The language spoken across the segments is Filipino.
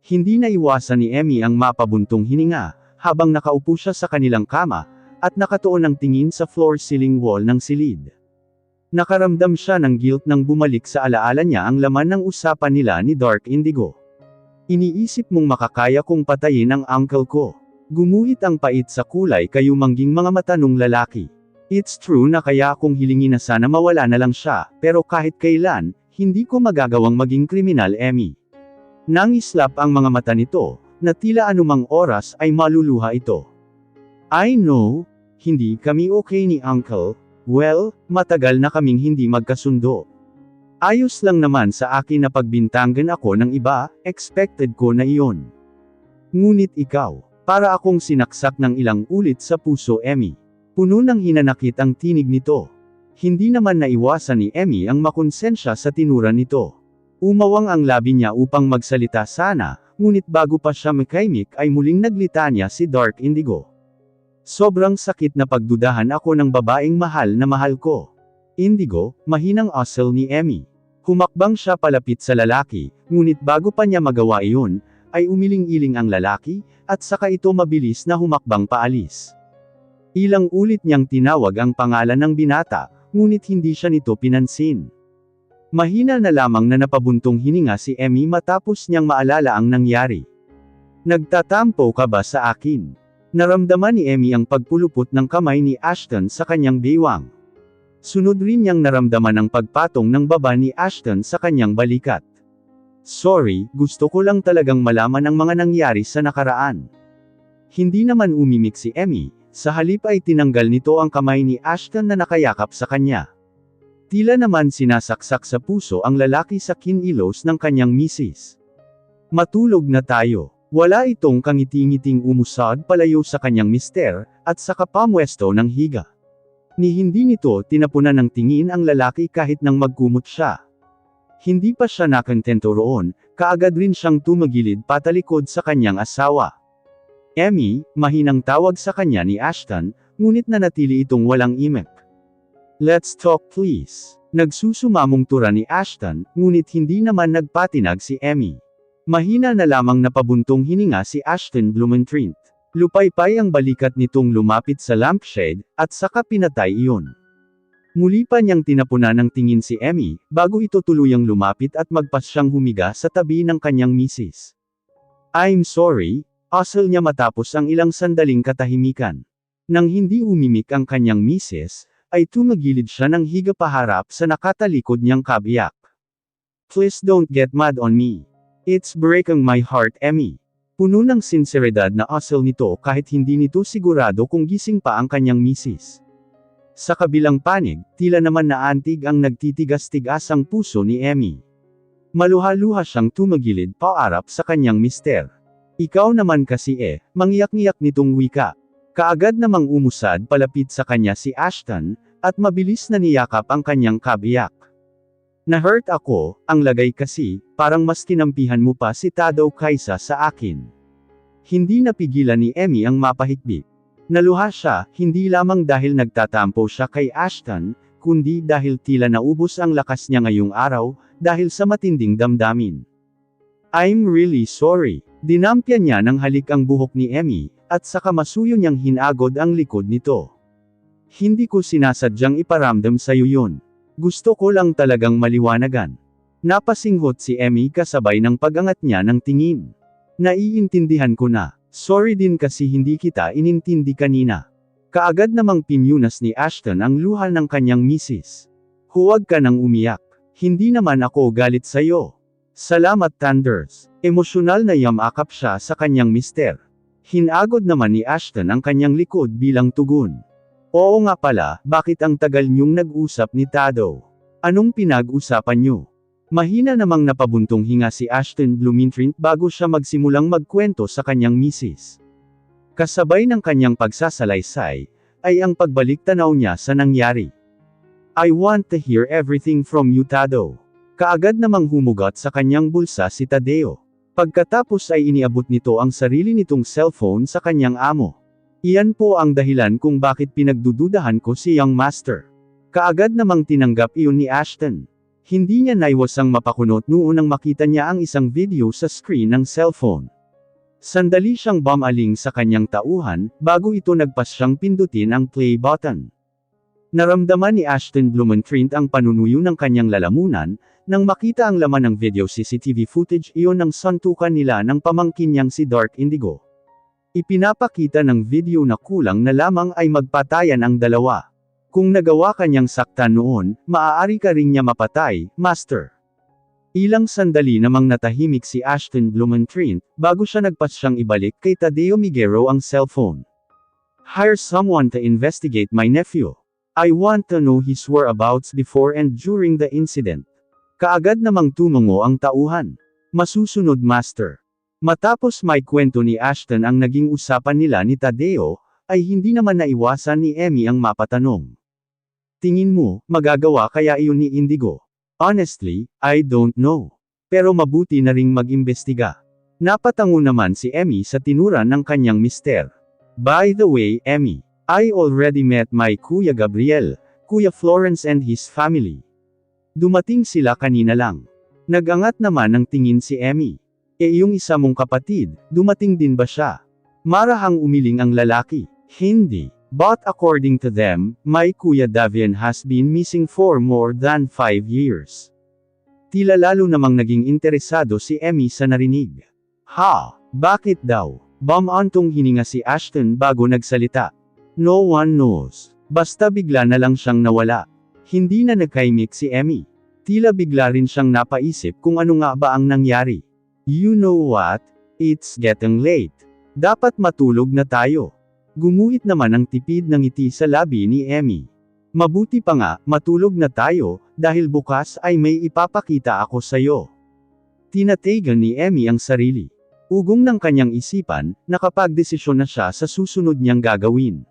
Hindi naiwasan ni Emmy ang mapabuntong hininga, habang nakaupo siya sa kanilang kama, at nakatuon ang tingin sa floor-ceiling wall ng silid. Nakaramdam siya ng guilt nang bumalik sa alaala niya ang laman ng usapan nila ni Dark Indigo. Iniisip mong makakaya kong patayin ang uncle ko. Gumuhit ang pait sa kulay kayumangging mga mata nung lalaki. It's true na kaya akong hilingin na sana mawala na lang siya, pero kahit kailan, hindi ko magagawang maging kriminal, Emmy. Nangislap ang mga mata nito, na tila anumang oras ay maluluha ito. I know, hindi kami okay ni Uncle. Well, matagal na kaming hindi magkasundo. Ayos lang naman sa akin na pagbintangan ako ng iba, expected ko na iyon. Ngunit ikaw, para akong sinaksak ng ilang ulit sa puso, Emmy. Puno ng hinanakit ang tinig nito. Hindi naman naiwasan ni Emmy ang makonsensya sa tinura nito. Umawang ang labi niya upang magsalita sana, ngunit bago pa siya makaimik ay muling naglitanya si Dark Indigo. Sobrang sakit na pagdudahan ako ng babaeng mahal na mahal ko. Indigo, mahinang asal ni Emmy. Humakbang siya palapit sa lalaki, ngunit bago pa niya magawa iyon, ay umiling-iling ang lalaki, at saka ito mabilis na humakbang paalis. Ilang ulit niyang tinawag ang pangalan ng binata, ngunit hindi siya nito pinansin. Mahina na lamang na napabuntong hininga si Emmy matapos niyang maalala ang nangyari. Nagtatampo ka ba sa akin? Naramdaman ni Emmy ang pagpulupot ng kamay ni Ashton sa kanyang baywang. Sunod rin niyang naramdaman ang pagpatong ng baba ni Ashton sa kanyang balikat. Sorry, gusto ko lang talagang malaman ang mga nangyari sa nakaraan. Hindi naman umimik si Emmy. Sa halip ay tinanggal nito ang kamay ni Ashton na nakayakap sa kanya. Tila naman sinasaksak sa puso ang lalaki sa kinilos ng kanyang misis. Matulog na tayo. Wala itong kangiti-ngiting umusad palayo sa kanyang mister, at saka pamwesto ng higa. Ni hindi nito tinapunan ng tingin ang lalaki kahit nang magkumot siya. Hindi pa siya nakontento roon, kaagad rin siyang tumagilid patalikod sa kanyang asawa. Emmy, mahinang tawag sa kanya ni Ashton, ngunit nanatili itong walang imek. Let's talk please. Nagsusumamong tura ni Ashton, ngunit hindi naman nagpatinag si Emmy. Mahina na lamang napabuntong hininga si Ashton Blumentritt. Lupaypay ang balikat nitong lumapit sa lampshade, at saka pinatay iyon. Muli pa niyang tinapunan ng tingin si Emmy, bago ito tuluyang lumapit at magpasyang humiga sa tabi ng kanyang misis. I'm sorry. Asal niya matapos ang ilang sandaling katahimikan. Nang hindi umimik ang kanyang misis, ay tumagilid siya ng higa paharap sa nakatalikod niyang kabiyak. Please don't get mad on me. It's breaking my heart, Emmy. Puno ng sinseridad na asal nito kahit hindi nito sigurado kung gising pa ang kanyang misis. Sa kabilang panig, tila naman naantig ang nagtitigas-tigasang puso ni Emmy. Maluha-luha siyang tumagilid paarap sa kanyang mister. Ikaw naman kasi mangiyak-ngiyak nitong wika. Kaagad namang umusad palapit sa kanya si Ashton, at mabilis na niyakap ang kanyang kabiyak. Na-hurt ako, ang lagay kasi, parang mas kinampihan mo pa si Tado kaysa sa akin. Hindi napigilan ni Emmy ang mapahikbit. Naluha siya, hindi lamang dahil nagtatampo siya kay Ashton, kundi dahil tila naubos ang lakas niya ngayong araw, dahil sa matinding damdamin. I'm really sorry. Dinampyan niya ng halik ang buhok ni Emmy, at saka masuyo niyang hinagod ang likod nito. Hindi ko sinasadyang iparamdam sa'yo yun. Gusto ko lang talagang maliwanagan. Napasinghot si Emmy kasabay ng pagangat niya ng tingin. Naiintindihan ko na. Sorry din kasi hindi kita inintindi kanina. Kaagad namang pinyunas ni Ashton ang luha ng kanyang misis. Huwag ka nang umiyak. Hindi naman ako galit sa'yo. Salamat Thunders. Emosyonal na yamakap siya sa kanyang mister. Hinagod naman ni Ashton ang kanyang likod bilang tugon. Oo nga pala, bakit ang tagal niyong nag-usap ni Tado? Anong pinag-usapan niyo? Mahina namang napabuntong hinga si Ashton Blumentritt bago siya magsimulang magkwento sa kanyang misis. Kasabay ng kanyang pagsasalaysay, ay ang pagbalik-tanaw niya sa nangyari. I want to hear everything from you Tado. Kaagad namang humugot sa kanyang bulsa si Tadeo. Pagkatapos ay iniabot nito ang sarili nitong cellphone sa kanyang amo. Iyan po ang dahilan kung bakit pinagdududahan ko si Young Master. Kaagad namang tinanggap iyon ni Ashton. Hindi niya naiwasang mapakunot noon nang makita niya ang isang video sa screen ng cellphone. Sandali siyang bumaling sa kanyang tauhan, bago ito nagpasyang pindutin ang play button. Naramdaman ni Ashton Blumentritt ang panunuyo ng kanyang lalamunan, nang makita ang laman ng video CCTV footage iyon ng suntukan nila ng pamangkin niyang si Dark Indigo. Ipinapakita ng video na kulang na lamang ay magpatayan ang dalawa. Kung nagawa kanyang saktan noon, maaari ka ring niya mapatay, Master. Ilang sandali namang natahimik si Ashton Blumentritt, bago siya nagpasyang ibalik kay Tadeo Miguero ang cellphone. Hire someone to investigate my nephew. I want to know his whereabouts before and during the incident. Kaagad namang tumungo ang tauhan. Masusunod, Master. Matapos may kwento ni Ashton ang naging usapan nila ni Tadeo, ay hindi naman naiwasan ni Emmy ang mapatanong. Tingin mo, magagawa kaya iyon ni Indigo? Honestly, I don't know. Pero mabuti na ring mag-imbestiga. Napatango naman si Emmy sa tinura ng kanyang mister. By the way, Emmy, I already met my Kuya Gabriel, Kuya Florence and his family. Dumating sila kanina lang. Nagangat naman ng tingin si Emmy. Yung isa mong kapatid, dumating din ba siya? Marahang umiling ang lalaki. Hindi. But according to them, my Kuya Davian has been missing for more than 5 years. Tila lalo namang naging interesado si Emmy sa narinig. Ha? Bakit daw? Bumantong hininga si Ashton bago nagsalita. No one knows. Basta bigla na lang siyang nawala. Hindi na nagkaimik si Emmy. Tila bigla rin siyang napaisip kung ano nga ba ang nangyari. You know what? It's getting late. Dapat matulog na tayo. Gumuhit naman ang tipid ng ngiti sa labi ni Emmy. Mabuti pa nga, matulog na tayo, dahil bukas ay may ipapakita ako sa'yo. Tinatagan ni Emmy ang sarili. Ugong ng kanyang isipan, nakapagdesisyon na siya sa susunod niyang gagawin.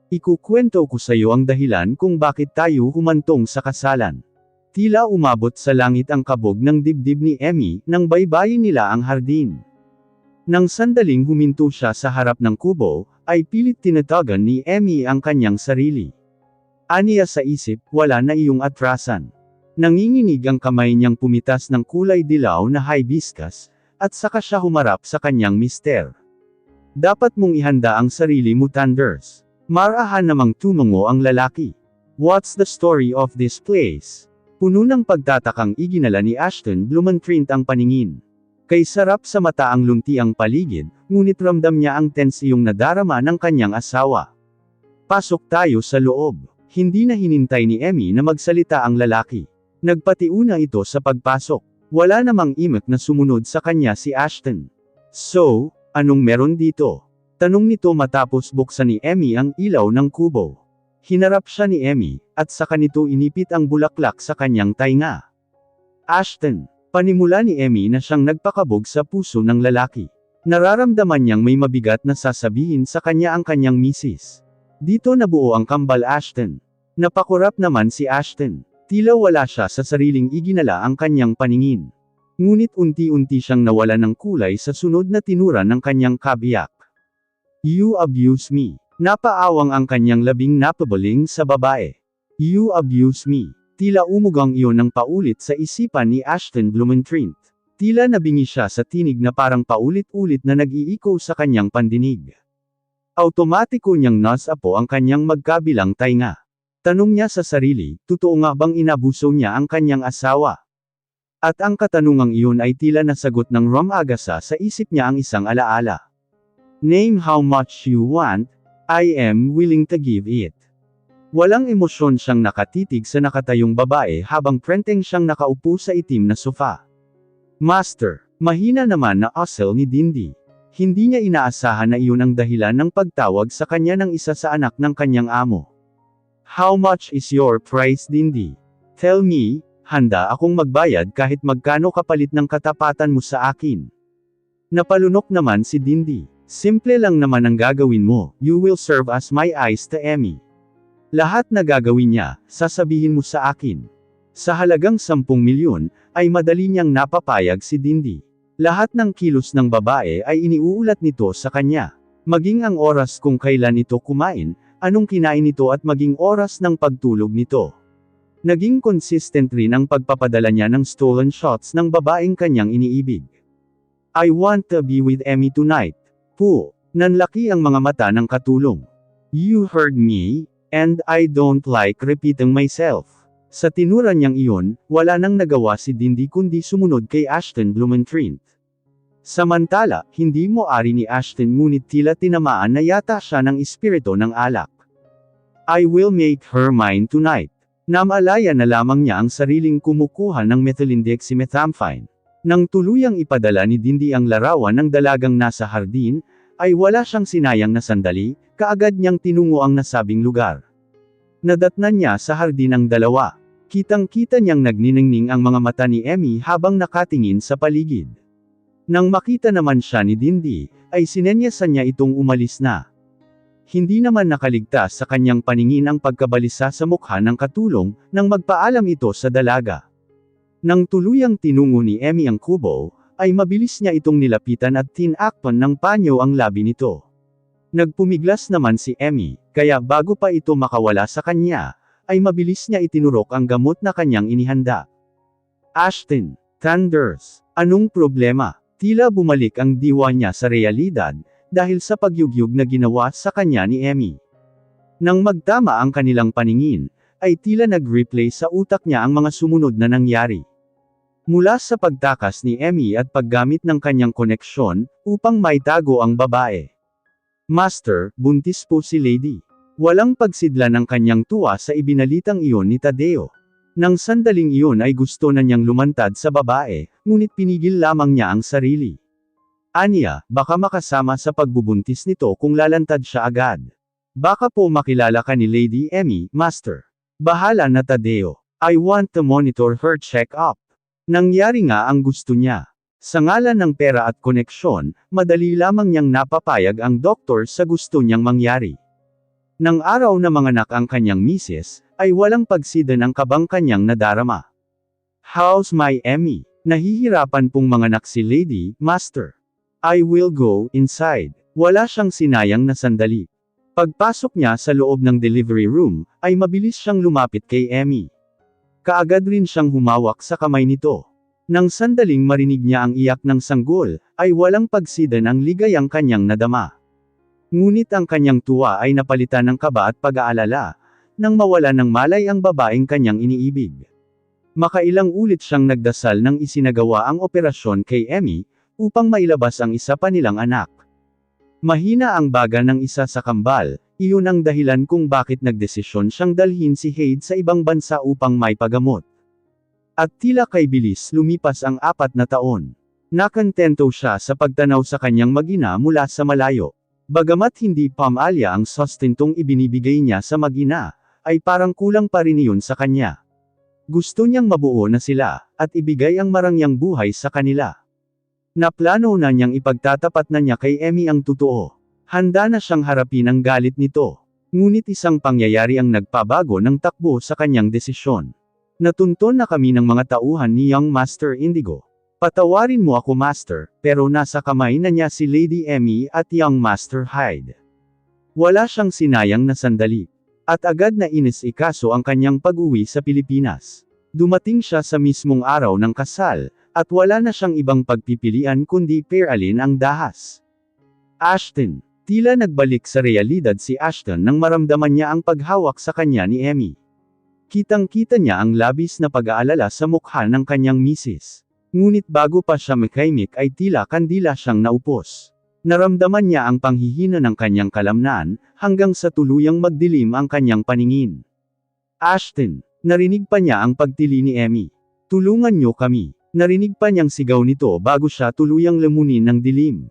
Ikukwento ko sa'yo ang dahilan kung bakit tayo humantong sa kasalan. Tila umabot sa langit ang kabog ng dibdib ni Emmy, nang baybayin nila ang hardin. Nang sandaling huminto siya sa harap ng kubo, ay pilit tinatagan ni Emmy ang kanyang sarili. Aniya sa isip, wala na iyong atrasan. Nanginginig ang kamay niyang pumitas ng kulay dilaw na hibiscus, at saka siya humarap sa kanyang mister. Dapat mong ihanda ang sarili mo, Thunders. Marahan namang tumungo ang lalaki. What's the story of this place? Puno ng pagtatakang iginala ni Ashton Blumentritt ang paningin. Kay sarap sa mata ang lunti ang paligid, ngunit ramdam niya ang tense iyong nadarama ng kanyang asawa. Pasok tayo sa loob. Hindi na hinintay ni Emmy na magsalita ang lalaki. Nagpatiuna ito sa pagpasok. Wala namang imik na sumunod sa kanya si Ashton. So, anong meron dito? Tanong nito matapos buksan ni Emmy ang ilaw ng kubo. Hinarap siya ni Emmy, at saka nito inipit ang bulaklak sa kanyang tainga. Ashton. Panimula ni Emmy na siyang nagpakabog sa puso ng lalaki. Nararamdaman niyang may mabigat na sasabihin sa kanya ang kanyang misis. Dito nabuo ang kambal, Ashton. Napakurap naman si Ashton. Tila wala siya sa sariling iginala ang kanyang paningin. Ngunit unti-unti siyang nawala ng kulay sa sunod na tinura ng kanyang kabiyak. You abuse me. Napaawang ang kanyang labing napabaling sa babae. You abuse me. Tila umugang iyon ng paulit sa isipan ni Ashton Blumentritt. Tila nabingi siya sa tinig na parang paulit-ulit na nag-iiko sa kanyang pandinig. Automatiko niyang nasapo ang kanyang magkabilang tainga. Tanong niya sa sarili, totoo nga bang inabuso niya ang kanyang asawa? At ang katanungang iyon ay tila nasagot ng Ram-agasa sa isip niya ang isang alaala. Name how much you want, I am willing to give it. Walang emosyon siyang nakatitig sa nakatayong babae habang prenteng siyang nakaupo sa itim na sofa. Master, mahina naman na asel ni Dindi. Hindi niya inaasahan na iyon ang dahilan ng pagtawag sa kanya ng isa sa anak ng kanyang amo. How much is your price, Dindi? Tell me, handa akong magbayad kahit magkano kapalit ng katapatan mo sa akin. Napalunok naman si Dindi. Simple lang naman ang gagawin mo, you will serve as my eyes to Emmy. Lahat na gagawin niya, sasabihin mo sa akin. Sa halagang 10 milyon, ay madali niyang napapayag si Dindi. Lahat ng kilos ng babae ay iniuulat nito sa kanya. Maging ang oras kung kailan ito kumain, anong kinain nito at maging oras ng pagtulog nito. Naging consistent rin ang pagpapadala niya ng stolen shots ng babaeng kanyang iniibig. I want to be with Emmy tonight. Po. Nanlaki ang mga mata ng katulong. You heard me, and I don't like repeating myself. Sa tinura niyang iyon, wala nang nagawa si Dindy kundi sumunod kay Ashton Blumentritt. Samantala, hindi mo ari ni Ashton ngunit tila tinamaan na yata siya ng espiritu ng alak. I will make her mine tonight. Namalaya na lamang niya ang sariling kumukuha ng methylendexymethamphetamine. Nang tuluyang ipadala ni Dindy ang larawan ng dalagang nasa hardin, ay wala siyang sinayang na sandali, kaagad niyang tinungo ang nasabing lugar. Nadatnan niya sa hardin ang dalawa. Kitang-kita niyang nagniningning ang mga mata ni Emmy habang nakatingin sa paligid. Nang makita naman siya ni Dindy, ay sinenyasan niya itong umalis na. Hindi naman nakaligtas sa kanyang paningin ang pagkabalisa sa mukha ng katulong, nang magpaalam ito sa dalaga. Nang tuluyang tinungo ni Emmy ang kubo, ay mabilis niya itong nilapitan at tinakpan ng panyo ang labi nito. Nagpumiglas naman si Emmy, kaya bago pa ito makawala sa kanya, ay mabilis niya itinurok ang gamot na kanyang inihanda. Ashton, Thunders, anong problema? Tila bumalik ang diwa niya sa realidad, dahil sa pagyugyug na ginawa sa kanya ni Emmy. Nang magtama ang kanilang paningin, ay tila nag-replay sa utak niya ang mga sumunod na nangyari. Mula sa pagtakas ni Emmy at paggamit ng kanyang koneksyon, upang maitago ang babae. Master, buntis po si Lady. Walang pagsidla ng kanyang tuwa sa ibinalitang iyon ni Tadeo. Nang sandaling iyon ay gusto na niyang lumantad sa babae, ngunit pinigil lamang niya ang sarili. Aniya, baka makasama sa pagbubuntis nito kung lalantad siya agad. Baka po makilala ka ni Lady Emmy, Master. Bahala na Tadeo. I want to monitor her check-up. Nangyari nga ang gusto niya. Sa ngalan ng pera at koneksyon, madali lamang niyang napapayag ang doktor sa gusto niyang mangyari. Nang araw na manganak ang kanyang misis, ay walang pagsidan ang kabang kanyang nadarama. How's my Emmy? Nahihirapan pong manganak si Lady, Master. I will go inside. Wala siyang sinayang na sandali. Pagpasok niya sa loob ng delivery room, ay mabilis siyang lumapit kay Emmy. Kaagad rin siyang humawak sa kamay nito. Nang sandaling marinig niya ang iyak ng sanggol, ay walang pagsidan ang ligayang kanyang nadama. Ngunit ang kanyang tuwa ay napalitan ng kaba at pag-aalala, nang mawala ng malay ang babaeng kanyang iniibig. Makailang ulit siyang nagdasal nang isinagawa ang operasyon kay Emmy, upang mailabas ang isa pa nilang anak. Mahina ang baga ng isa sa kambal, iyon ang dahilan kung bakit nagdesisyon siyang dalhin si Hade sa ibang bansa upang maipagamot. At tila kay bilis lumipas ang 4 na taon. Nakantento siya sa pagtanaw sa kanyang mag-ina mula sa malayo. Bagamat hindi pamalya ang sustentong ibinibigay niya sa mag-ina, ay parang kulang pa rin iyon sa kanya. Gusto niyang mabuo na sila, at ibigay ang marangyang buhay sa kanila. Naplano na niyang ipagtatapat na niya kay Emmy ang totoo. Handa na siyang harapin ang galit nito. Ngunit isang pangyayari ang nagpabago ng takbo sa kanyang desisyon. Natunton na kami ng mga tauhan ni Young Master Indigo. Patawarin mo ako Master, pero nasa kamay na niya si Lady Emmy at Young Master Hyde. Wala siyang sinayang na sandali. At agad na inis-ikaso ang kanyang pag-uwi sa Pilipinas. Dumating siya sa mismong araw ng kasal, at wala na siyang ibang pagpipilian kundi pairalin ang dahas. Ashton. Tila nagbalik sa realidad si Ashton nang maramdaman niya ang paghawak sa kanya ni Emmy. Kitang-kita niya ang labis na pag-aalala sa mukha ng kanyang misis. Ngunit bago pa siya makahimik ay tila kandila siyang naupos. Naramdaman niya ang panghihina ng kanyang kalamnan, hanggang sa tuluyang magdilim ang kanyang paningin. Ashton. Narinig pa niya ang pagtili ni Emmy. Tulungan niyo kami. Narinig pa niyang sigaw nito bago siya tuluyang lamunin ng dilim.